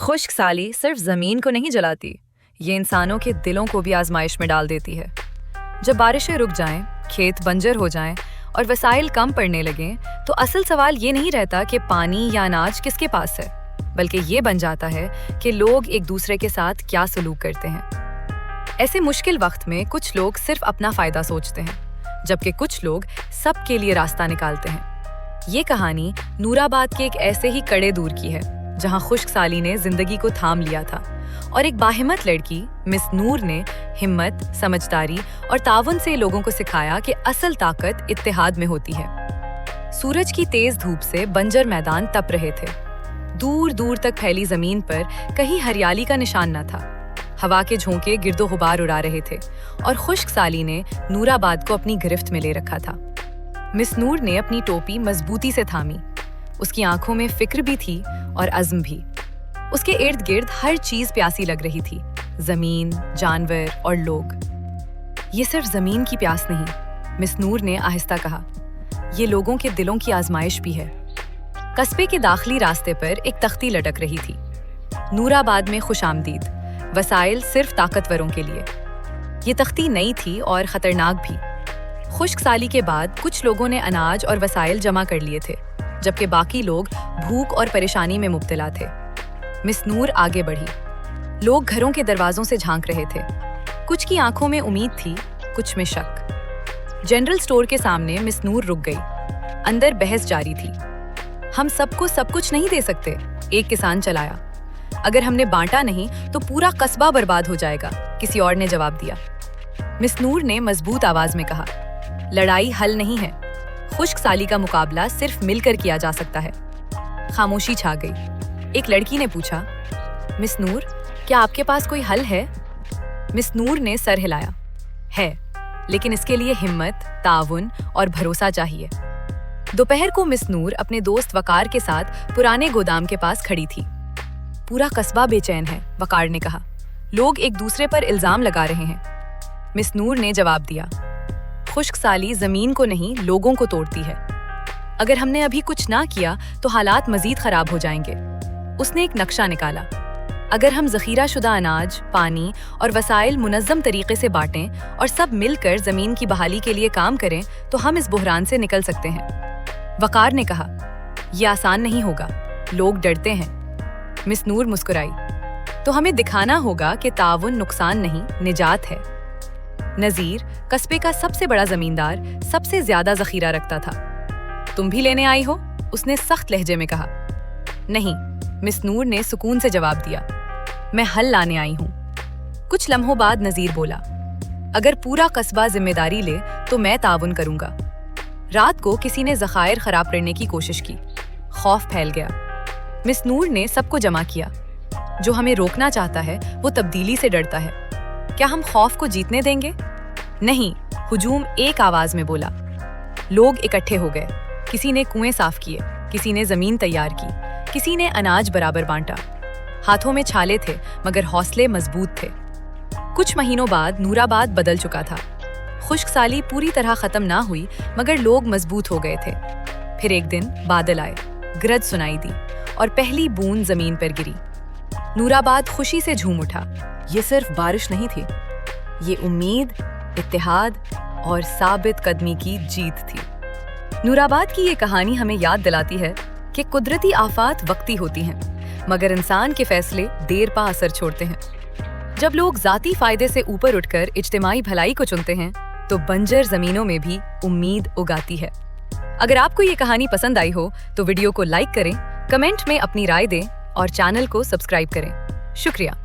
खुश्क साली सिर्फ ज़मीन को नहीं जलाती, ये इंसानों के दिलों को भी आजमाइश में डाल देती है। जब बारिशें रुक जाएं, खेत बंजर हो जाएं और वसाइल कम पड़ने लगें, तो असल सवाल ये नहीं रहता कि पानी या अनाज किसके पास है, बल्कि ये बन जाता है कि लोग एक दूसरे के साथ क्या सलूक करते हैं। ऐसे मुश्किल वक्त में कुछ लोग सिर्फ अपना फ़ायदा सोचते हैं, जबकि कुछ लोग सबके लिए रास्ता निकालते हैं। ये कहानी नूराबाद के एक ऐसे ही कड़े दूर की है, जहां खुश्क साली ने जिंदगी को थाम लिया था और एक बाहिम्मत लड़की मिस नूर ने हिम्मत, समझदारी और ताउन से लोगों को सिखाया कि असल ताकत इत्तेहाद में होती है। सूरज की तेज धूप से बंजर मैदान तप रहे थे। दूर दूर तक फैली जमीन पर कहीं हरियाली का निशान न था। हवा के झोंके गिर्दो गुबार उड़ा रहे थे और खुश्क साली ने नूराबाद को अपनी गिरफ्त में ले रखा था। मिस नूर ने अपनी टोपी मजबूती से थामी। उसकी आंखों में फिक्र भी थी और अज़्म भी। उसके इर्द गिर्द हर चीज प्यासी लग रही थी, जमीन, जानवर और लोग। ये सिर्फ जमीन की प्यास नहीं, मिस नूर ने आहिस्ता कहा, ये लोगों के दिलों की आजमाइश भी है। कस्बे के दाखिली रास्ते पर एक तख्ती लटक रही थी, नूराबाद में खुशामदीद, वसाइल सिर्फ ताकतवरों के लिए। ये तख्ती नई थी और खतरनाक भी। खुश्क साली के बाद कुछ लोगों ने अनाज और वसाइल जमा कर लिए थे, जबकि बाकी लोग भूख और परेशानी में मुब्तला थे। मिस नूर आगे बढ़ी। लोग घरों के दरवाजों से झांक रहे थे। कुछ की आंखों में उम्मीद थी, कुछ में शक। जनरल स्टोर के सामने मिस नूर रुक गई। अंदर बहस जारी थी। हम सबको सब कुछ नहीं दे सकते, एक किसान चलाया। अगर हमने बांटा नहीं तो पूरा कस्बा बर्बाद हो जाएगा, किसी और ने जवाब दिया। मिस नूर ने मजबूत आवाज में कहा, लड़ाई हल नहीं है, खुश्क साली का मुकाबला सिर्फ मिलकर किया जा सकता है। खामोशी छा गई। एक लड़की ने पूछा, मिस नूर, क्या आपके पास कोई हल है? मिस नूर ने सर हिलाया, है, लेकिन इसके लिए हिम्मत, ताउन और भरोसा चाहिए। दोपहर को मिस नूर अपने दोस्त वकार के साथ पुराने गोदाम के पास खड़ी थी। पूरा कस्बा बेचैन है, वकार ने कहा। लोग एक दूसरे पर इल्जाम लगा रहे हैं। मिस नूर ने जवाब दिया, खुश्क साली जमीन को नहीं, लोगों को तोड़ती है। अगर हमने अभी कुछ ना किया तो हालात मजीद खराब हो जाएंगे। उसने एक नक्शा निकाला। अगर हम जखीरा शुदा अनाज, पानी और वसाइल मुनज़्ज़म तरीके से बांटें और सब मिलकर जमीन की बहाली के लिए काम करें तो हम इस बुहरान से निकल सकते हैं। वकार ने कहा, यह आसान नहीं होगा, लोग डरते हैं। मिस नूर मुस्कुराई, तो हमें दिखाना होगा कि ताउन नुकसान नहीं, निजात है। नजीर, कस्बे का सबसे बड़ा जमींदार, सबसे ज्यादा जखीरा रखता था। तुम भी लेने आई हो? उसने सख्त लहजे में कहा। नहीं, मिस नूर ने सुकून से जवाब दिया, मैं हल लाने आई हूं। कुछ लम्हों बाद नजीर बोला, अगर पूरा कस्बा जिम्मेदारी ले तो मैं ताउन करूंगा। रात को किसी ने जखायर खराब करने की कोशिश की। खौफ फैल गया। मिस नूर ने सबको जमा किया। जो हमें रोकना चाहता है वो तब्दीली से डरता है। क्या हम खौफ को जीतने देंगे? नहीं, हुजूम एक आवाज में बोला। लोग इकट्ठे हो गए। किसी ने कुएं साफ किए, किसी ने जमीन तैयार की, किसी ने अनाज बराबर बांटा। हाथों में छाले थे मगर हौसले मजबूत थे। कुछ महीनों बाद नूराबाद बदल चुका था। खुश्क साली पूरी तरह खत्म ना हुई मगर लोग मजबूत हो गए थे। फिर एक दिन बादल आए, गरज सुनाई दी और पहली बूंद जमीन पर गिरी। नूराबाद खुशी से झूम उठा। ये सिर्फ बारिश नहीं थी, ये उम्मीद, इत्तेहाद और साबित कदमी की जीत थी। नूराबाद की ये कहानी हमें याद दिलाती है कि कुदरती आफात वक्ती होती हैं, मगर इंसान के फैसले देर पा असर छोड़ते हैं। जब लोग जाती फायदे से ऊपर उठकर इज्तिमाई भलाई को चुनते हैं, तो बंजर जमीनों में भी उम्मीद उगाती है। अगर आपको ये कहानी पसंद आई हो तो वीडियो को लाइक करें, कमेंट में अपनी राय दें और चैनल को सब्सक्राइब करें। शुक्रिया।